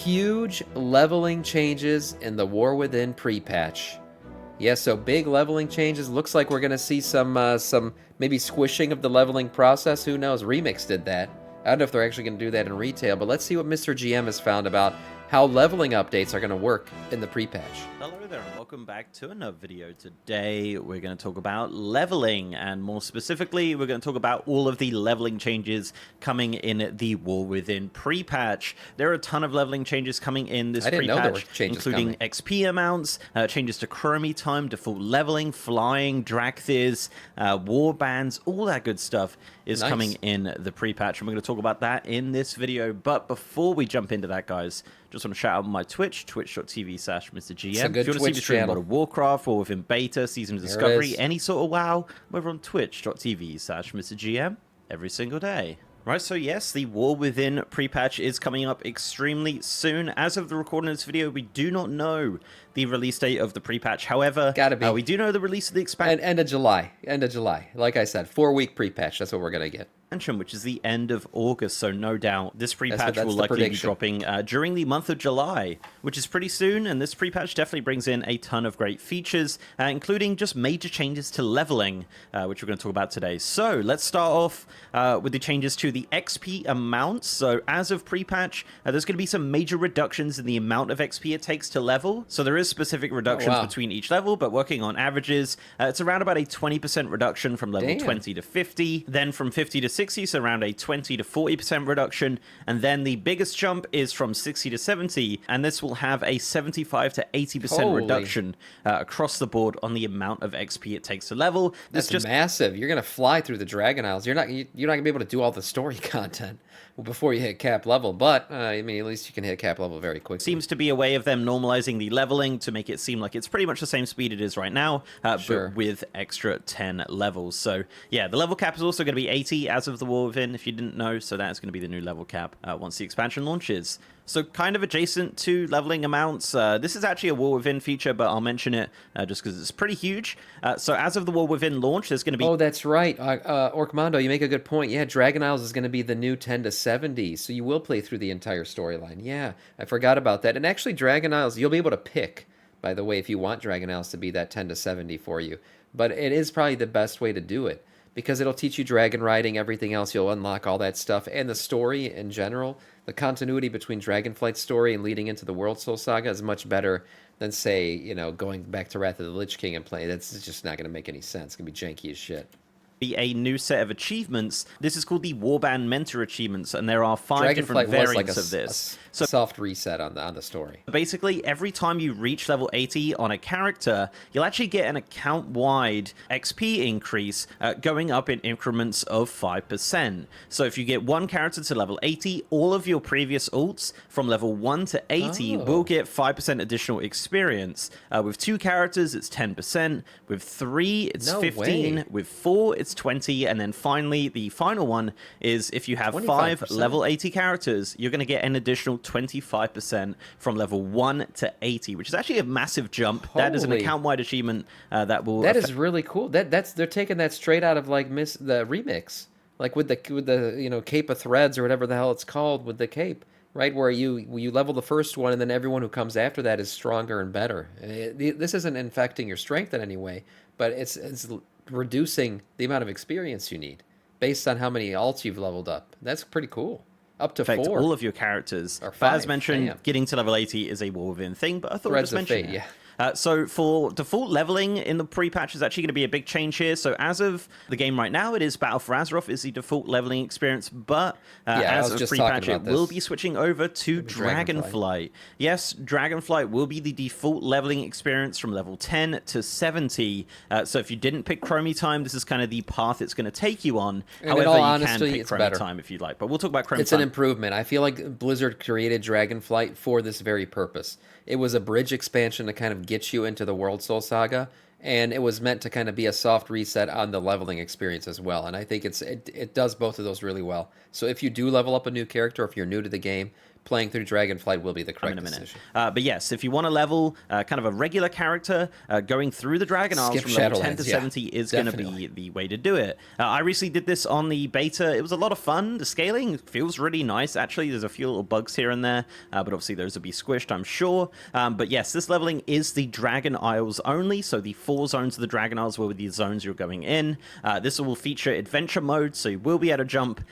Huge leveling changes in the War Within pre-patch. Yeah, so big leveling changes. Looks like we're gonna see some maybe squishing of the leveling process. Who knows? Remix did that. I don't know if they're actually gonna do that in retail, but let's see what Mr. GM has found about how leveling updates are gonna work in the pre-patch. Hello there and welcome back to another video. Today we're going to talk about leveling, and more specifically we're going to talk about all of the leveling changes coming in the War Within pre-patch. There are a ton of leveling changes coming in this pre-patch, including XP amounts, changes to Chromie Time, default leveling, flying, Dracthyrs, warbands, all that good stuff is coming in the pre-patch, and we're going to talk about that in this video. But before we jump into that, guys, just want to shout out my Twitch, twitch.tv/MrGM. If you want to see me stream a lot of Warcraft, or within beta, Season of Discovery, any sort of WoW, we're on twitch.tv/MrGM every single day. Right, so yes, the War Within pre-patch is coming up extremely soon. As of the recording of this video, we do not know the release date of the pre-patch. However, we do know the release of the expansion. End of July. End of July. Like I said, 4-week pre-patch. That's what we're going to get. Which is the end of August, so no doubt this pre-patch will likely be dropping during the month of July, which is pretty soon, and this pre-patch definitely brings in a ton of great features, including just major changes to leveling, which we're going to talk about today. So let's start off with the changes to the XP amounts. So as of pre-patch, there's going to be some major reductions in the amount of XP it takes to level. So there is specific reductions between each level, but working on averages, it's around about a 20% reduction from level 20 to 50, then from 50 to 60, so around a 20 to 40% reduction, and then the biggest jump is from 60 to 70, and this will have a 75 to 80% reduction across the board on the amount of XP it takes to level. That's just massive. You're gonna fly through the Dragon Isles. You're not gonna be able to do all the story content before you hit cap level, but I mean, at least you can hit cap level very quickly. Seems to be a way of them normalizing the leveling to make it seem like it's pretty much the same speed it is right now, but with extra 10 levels. So yeah, the level cap is also going to be 80 as of the War Within, if you didn't know, so that's going to be the new level cap once the expansion launches. So kind of adjacent to leveling amounts, this is actually a War Within feature, but I'll mention it just because it's pretty huge. So as of the War Within launch, there's going to be... Oh, that's right. Orkmondo, you make a good point. Yeah, Dragon Isles is going to be the new 10 to 70, so you will play through the entire storyline. Yeah, I forgot about that. And actually, Dragon Isles, you'll be able to pick, by the way, if you want Dragon Isles to be that 10 to 70 for you. But it is probably the best way to do it, because it'll teach you dragon riding, everything else, you'll unlock all that stuff, and the story in general. The continuity between Dragonflight's story and leading into the World Soul Saga is much better than, say, you know, going back to Wrath of the Lich King and playing. That's just not going to make any sense. It's going to be janky as shit. Be a new set of achievements. This is called the Warband Mentor Achievements, and there are 5 different variants of this. So soft reset on the story. Basically, every time you reach level 80 on a character, you'll actually get an account-wide XP increase going up in increments of 5%. So if you get one character to level 80, all of your previous ults from level 1 to 80 will get 5% additional experience. With 2 characters, it's 10%. With 3, it's 15. With 4, it's 20. And then finally, the final one is if you have 5 level 80 characters, you're going to get an additional 25% from level 1 to 80, which is actually a massive jump. That is an account-wide achievement that will... That is really cool. They're taking that straight out of like the remix, like with the you know, Cape of Threads or whatever the hell it's called with the cape, right? Where you level the first one and then everyone who comes after that is stronger and better. This isn't infecting your strength in any way, but it's reducing the amount of experience you need based on how many alts you've leveled up. That's pretty cool. Up to 4. All of your characters. But as mentioned, getting to level 80 is a War Within thing, but I thought I'd just mention it. So for default leveling in the pre-patch is actually going to be a big change here. So as of the game right now, it is Battle for Azeroth is the default leveling experience, but as of pre-patch, it will be switching over to Dragonflight. Yes, Dragonflight will be the default leveling experience from level 10 to 70. So if you didn't pick Chromie Time, this is kind of the path it's going to take you on. And however, you can pick Chromie Time if you'd like, but we'll talk about Chromie Time. It's an improvement. I feel like Blizzard created Dragonflight for this very purpose. It was a bridge expansion to kind of get you into the World Soul Saga, and it was meant to kind of be a soft reset on the leveling experience as well. And I think it does both of those really well. So if you do level up a new character, if you're new to the game, playing through Dragonflight will be the correct in a minute. decision. But yes, if you want to level kind of a regular character, going through the Dragon Isles from level 10 to 70 is going to be the way to do it. I recently did this on the beta. It was a lot of fun. The scaling feels really nice, actually. There's a few little bugs here and there, but obviously those will be squished, I'm sure. But yes, this leveling is the Dragon Isles only, so the 4 zones of the Dragon Isles will be the zones you're going in. This will feature adventure mode, so you will be able to jump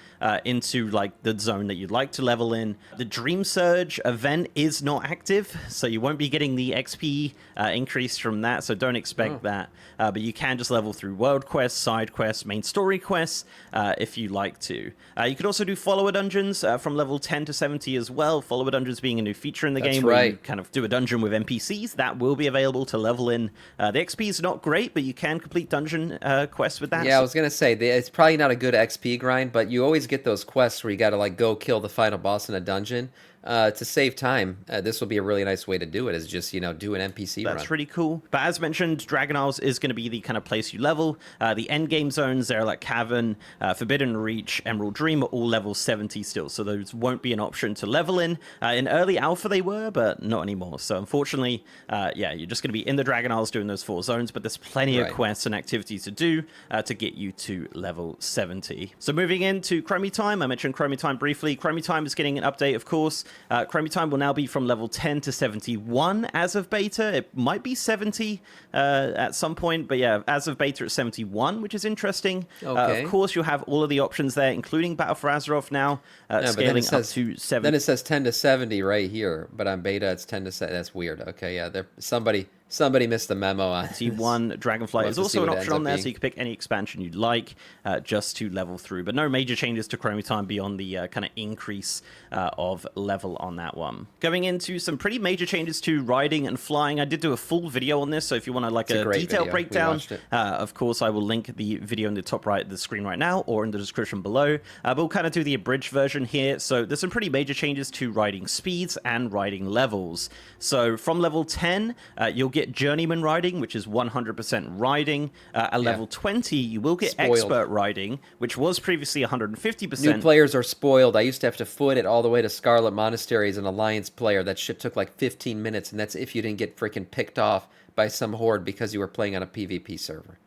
into like the zone that you'd like to level in. The Dream Surge event is not active, so you won't be getting the XP increase from that, so don't expect that. But you can just level through world quests, side quests, main story quests, if you like to. You could also do follower dungeons from level 10 to 70 as well. Follower dungeons being a new feature in the game where you kind of do a dungeon with NPCs. That will be available to level in. The XP is not great, but you can complete dungeon quests with that. Yeah, I was gonna say it's probably not a good XP grind, but you always get those quests where you got to like go kill the final boss in a dungeon. To save time, this will be a really nice way to do it, is just, you know, do an NPC run. That's really cool. But as mentioned, Dragon Isles is going to be the kind of place you level. The end game zones, they're like Cavern, Forbidden Reach, Emerald Dream, are all level 70 still, so those won't be an option to level in. In early alpha they were, but not anymore. So unfortunately, yeah, you're just going to be in the Dragon Isles doing those 4 zones, but there's plenty of quests and activities to do to get you to level 70. So moving into Chromie Time, I mentioned Chromie Time briefly. Chromie Time is getting an update, of course. Chromie Time will now be from level 10 to 71 as of beta. It might be 70 at some point, but yeah, as of beta it's 71, which is interesting. Of course, you'll have all of the options there, including Battle for Azeroth now, scaling up to 70. Then it says 10 to 70 right here, but on beta it's 10 to 70. That's weird. Okay, yeah, somebody missed the memo on T1 Dragonflight is also an option on there, so you can pick any expansion you'd like just to level through. But no major changes to Chromie Time beyond the kind of increase of level on that one. Going into some pretty major changes to riding and flying. I did do a full video on this, so if you want a detailed breakdown, of course, I will link the video in the top right of the screen right now or in the description below. But we'll kind of do the abridged version here. So there's some pretty major changes to riding speeds and riding levels. So from level 10, you'll get Journeyman riding, which is 100% riding. At level 20, you will get Expert riding, which was previously 150%. New players are spoiled. I used to have to foot it all the way to Scarlet Monastery as an Alliance player. That shit took like 15 minutes, and that's if you didn't get freaking picked off by some horde because you were playing on a PvP server.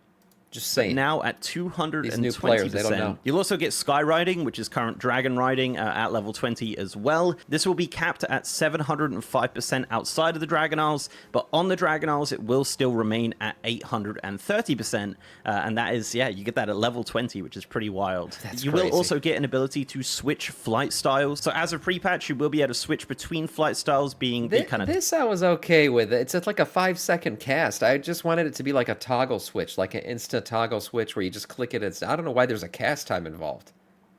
Just saying. Now at 220%. These new players, they don't know. You'll also get Sky Riding, which is current Dragon Riding at level 20 as well. This will be capped at 705% outside of the Dragon Isles, but on the Dragon Isles, it will still remain at 830%. And that is, yeah, you get that at level 20, which is pretty wild. You will also get an ability to switch flight styles. So as a pre-patch, you will be able to switch between flight styles, being the kind of... This I was okay with. It's like a 5-second cast. I just wanted it to be like a toggle switch, like an instant toggle switch where you just click it. I don't know why there's a cast time involved.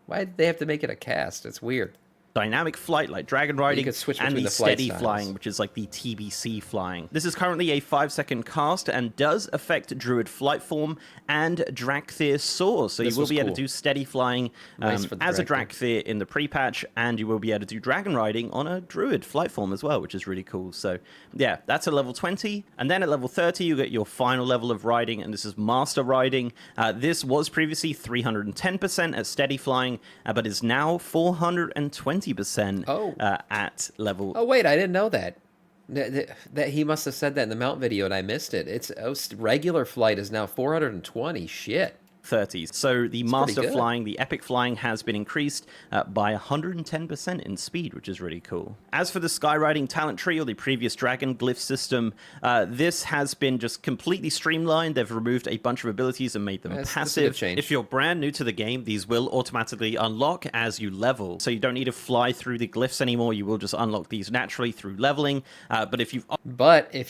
Why did they have to make it a cast? It's weird. Dynamic flight like Dragon Riding and the steady styles. Flying, which is like the TBC flying. This is currently a 5-second cast and does affect Druid Flight Form and Dracthyr Soar. So you will be able to do steady flying as a Dracthyr in the pre-patch, and you will be able to do Dragon Riding on a Druid Flight Form as well, which is really cool. So yeah, that's at level 20. And then at level 30, you get your final level of riding, and this is Master Riding. This was previously 310% at steady flying, but is now 420% at level... Oh, wait, I didn't know that. That he must have said that in the mount video and I missed it. It's regular flight is now 420. Shit. 30s. So the Master Flying, the Epic Flying, has been increased by 110% in speed, which is really cool. As for the Skyriding talent tree, or the previous Dragon Glyph system, this has been just completely streamlined. They've removed a bunch of abilities and made them passive. If you're brand new to the game, these will automatically unlock as you level. So you don't need to fly through the glyphs anymore. You will just unlock these naturally through leveling. But if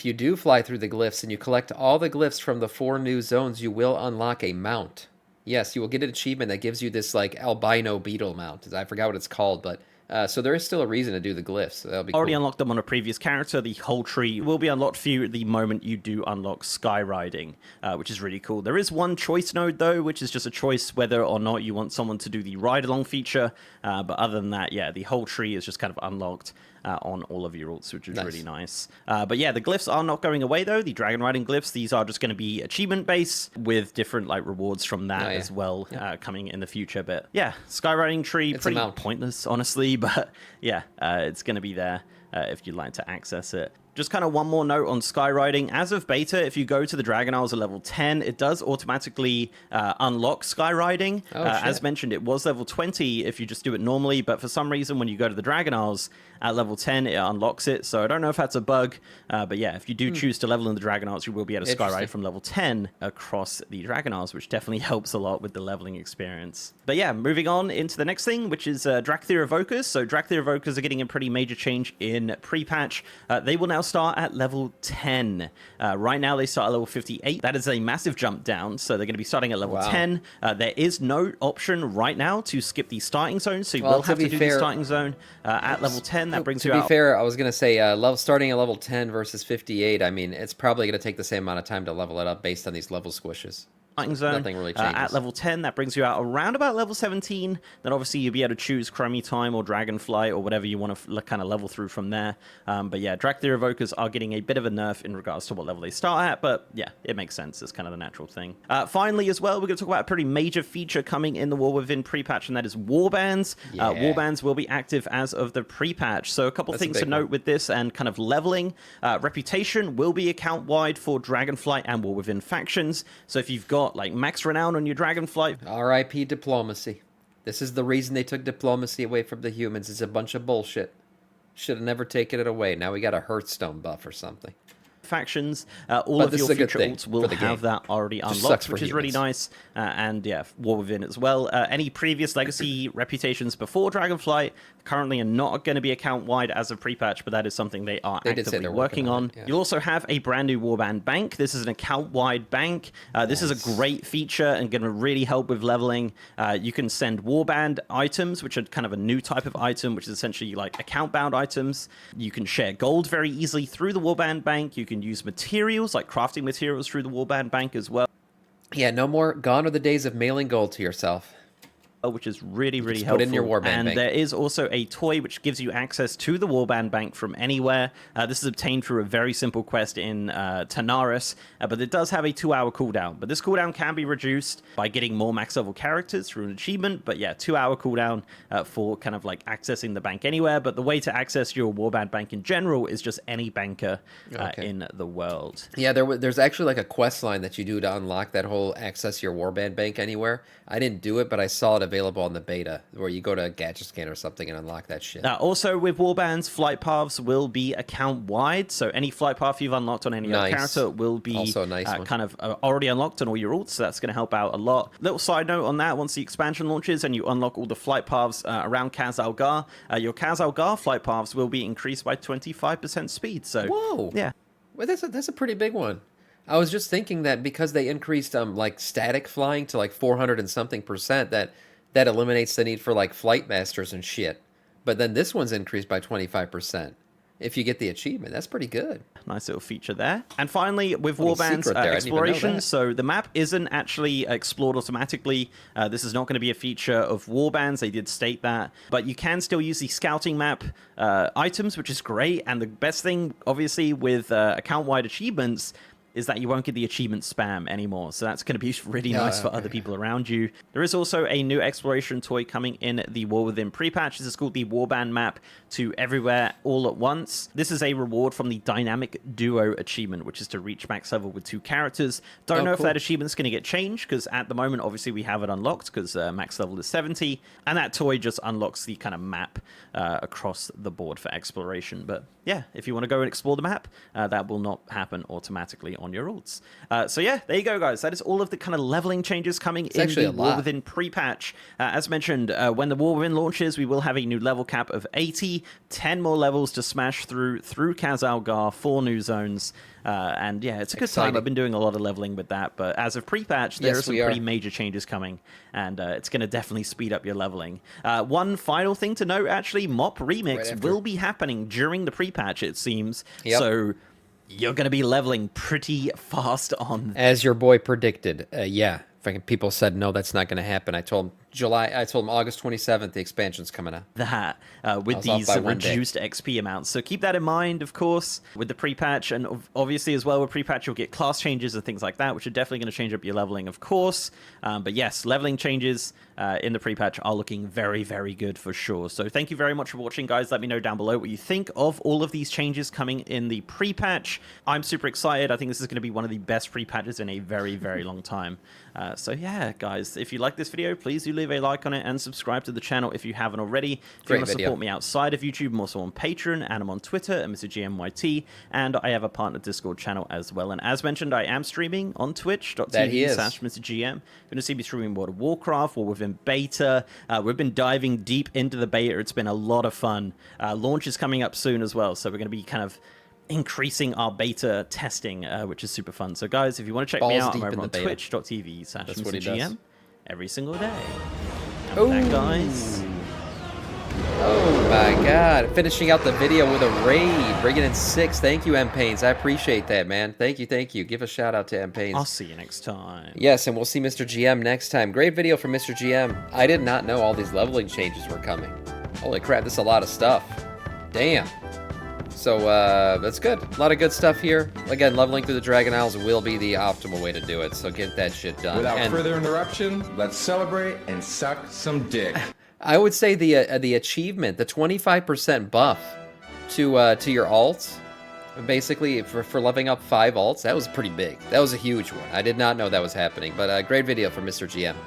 you do fly through the glyphs and you collect all the glyphs from the 4 new zones, you will unlock a mount. Yes, you will get an achievement that gives you this, like, albino beetle mount. I forgot what it's called, but... so there is still a reason to do the glyphs. So that'll be already unlocked them on a previous character. The whole tree will be unlocked for you the moment you do unlock Skyriding, which is really cool. There is one choice node, though, which is just a choice whether or not you want someone to do the ride-along feature. But other than that, yeah, the whole tree is just kind of unlocked on all of your ults, which is really nice. But yeah, the glyphs are not going away though. The dragon riding glyphs, these are just going to be achievement based with different like rewards from that as well coming in the future. But yeah, skywriting tree, pretty pointless honestly, but yeah, it's going to be there if you'd like to access it. Just kind of one more note on Skyriding. As of beta, if you go to the Dragon Isles at level 10, it does automatically unlock Skyriding. As mentioned, it was level 20 if you just do it normally, but for some reason, when you go to the Dragon Isles at level 10, it unlocks it. So I don't know if that's a bug, but yeah, if you do choose to level in the Dragon Isles, you will be able to Skyride from level 10 across the Dragon Isles, which definitely helps a lot with the leveling experience. But yeah, moving on into the next thing, which is Dracthyr Evokers. So Dracthyr Evokers are getting a pretty major change in pre-patch. They will now start at level 10. Right now they start at level 58. That is a massive jump down, so they're going to be starting at level 10. There is no option right now to skip the starting zone, so you will have to do the starting zone at level 10. That brings you out. To be fair, I was going to say starting at level 10 versus 58, I mean, it's probably going to take the same amount of time to level it up based on these level squishes. Zone. Nothing really changes. At level 10, that brings you out around about level 17. Then obviously you'll be able to choose Chromie Time or Dragonflight or whatever you want to kind of level through from there. But yeah, Dracthyr Evokers are getting a bit of a nerf in regards to what level they start at, but yeah, it makes sense. It's kind of the natural thing. Finally, as well, we're going to talk about a pretty major feature coming in the War Within pre-patch, and that is Warbands. Warbands will be active as of the pre-patch. So a couple things to note with this and kind of leveling. Reputation will be account-wide for Dragonflight and War Within factions. So if you've got like max renown on your Dragonflight. RIP diplomacy. This is the reason they took diplomacy away from the humans. It's a bunch of bullshit. Should have never taken it away. Now we got a Hearthstone buff or something. Factions, all of your future ults will have that already unlocked, which is really nice. And yeah, War Within as well. Any previous legacy reputations before Dragonflight currently are not going to be account-wide as of pre-patch, but that is something they are actively working on. You'll also have a brand new Warband bank. This is an account-wide bank. This is a great feature and going to really help with leveling. You can send Warband items, which are kind of a new type of item, which is essentially like account-bound items. You can share gold very easily through the Warband bank. You can use materials, like crafting materials through the Warband bank as well. Yeah, no more. Gone are the days of mailing gold to yourself. Which is really helpful. Put in your Warband and bank. There is also a toy which gives you access to the Warband bank from anywhere. This is obtained through a very simple quest in Tanaris, but it does have a 2-hour cooldown. But this cooldown can be reduced by getting more max level characters through an achievement. But yeah, 2-hour cooldown for kind of like accessing the bank anywhere. But the way to access your Warband bank in general is just any banker in the world. Yeah, there's actually like a quest line that you do to unlock that whole access your Warband bank anywhere. I didn't do it, but I saw it available on the beta, where you go to a gadget scan or something and unlock that shit. Also, with Warbands, flight paths will be account-wide, so any flight path you've unlocked on any other character will be also kind of already unlocked on all your ults, so that's going to help out a lot. Little side note on that, once the expansion launches and you unlock all the flight paths around Kaz Algar, your Kaz Algar flight paths will be increased by 25% speed, so... Whoa! Yeah. Well, that's a pretty big one. I was just thinking that because they increased like static flying to like 400 and something percent, that eliminates the need for like flight masters and shit. But then this one's increased by 25% if you get the achievement. That's pretty good. Nice little feature there. And finally, with Warbands exploration, so the map isn't actually explored automatically. This is not going to be a feature of Warbands. They did state that. But you can still use the scouting map items, which is great. And the best thing, obviously, with account-wide achievements is that you won't get the achievement spam anymore. So that's going to be really nice for other people around you. There is also a new exploration toy coming in the War Within pre-patch. This is called the Warband map to everywhere all at once. This is a reward from the Dynamic Duo achievement, which is to reach max level with 2 characters. Don't know if that achievement's going to get changed, because at the moment, obviously, we have it unlocked, because max level is 70. And that toy just unlocks the kind of map across the board for exploration. But yeah, if you want to go and explore the map, that will not happen automatically on your ults. So yeah, there you go, guys. That is all of the kind of leveling changes coming in the War Within pre-patch. As mentioned, when the War Within launches, we will have a new level cap of 80, 10 more levels to smash through Kaz Algar, 4 new zones. And yeah, it's a good time. I've been doing a lot of leveling with that, but as of pre-patch, there are some pretty major changes coming, and it's going to definitely speed up your leveling. One final thing to note, actually, Mop Remix will be happening during the pre-patch, it seems. So you're going to be leveling pretty fast on... As your boy predicted. Yeah. People said, no, that's not going to happen. I told him, July. I told him August 27th. The expansion's coming out. That with was off these by 1 day. reduced XP amounts. So keep that in mind, of course, with the pre-patch, and obviously as well with pre-patch you'll get class changes and things like that, which are definitely going to change up your leveling, of course. But yes, leveling changes in the pre-patch are looking very, very good for sure. So thank you very much for watching, guys. Let me know down below what you think of all of these changes coming in the pre-patch. I'm super excited. I think this is going to be one of the best pre-patches in a very, very long time. So yeah, guys, if you like this video, please do leave a like on it and subscribe to the channel if you haven't already. If you want to support me outside of YouTube, I'm also on Patreon and I'm on Twitter at MrGMYT, and I have a partner Discord channel as well. And as mentioned, I am streaming on twitch.tv/MrGM. You're going to see me streaming World of Warcraft, or within beta. We've been diving deep into the beta. It's been a lot of fun. Launch is coming up soon as well, so we're going to be kind of increasing our beta testing, which is super fun. So guys, if you want to check me out, I'm over on twitch.tv/MrGM every single day. And with that, guys. Oh my god. Finishing out the video with a raid. Bringing in 6. Thank you, M-Pains. I appreciate that, man. Thank you, thank you. Give a shout out to M-Pains. I'll see you next time. Yes, and we'll see Mr. GM next time. Great video from Mr. GM. I did not know all these leveling changes were coming. Holy crap, this is a lot of stuff. Damn. So, that's good. A lot of good stuff here. Again, leveling through the Dragon Isles will be the optimal way to do it, so get that shit done. Without further interruption, let's celebrate and suck some dick. I would say the achievement, the 25% buff to your alts, basically for leveling up 5 alts, that was pretty big. That was a huge one. I did not know that was happening, but great video from Mr. GM.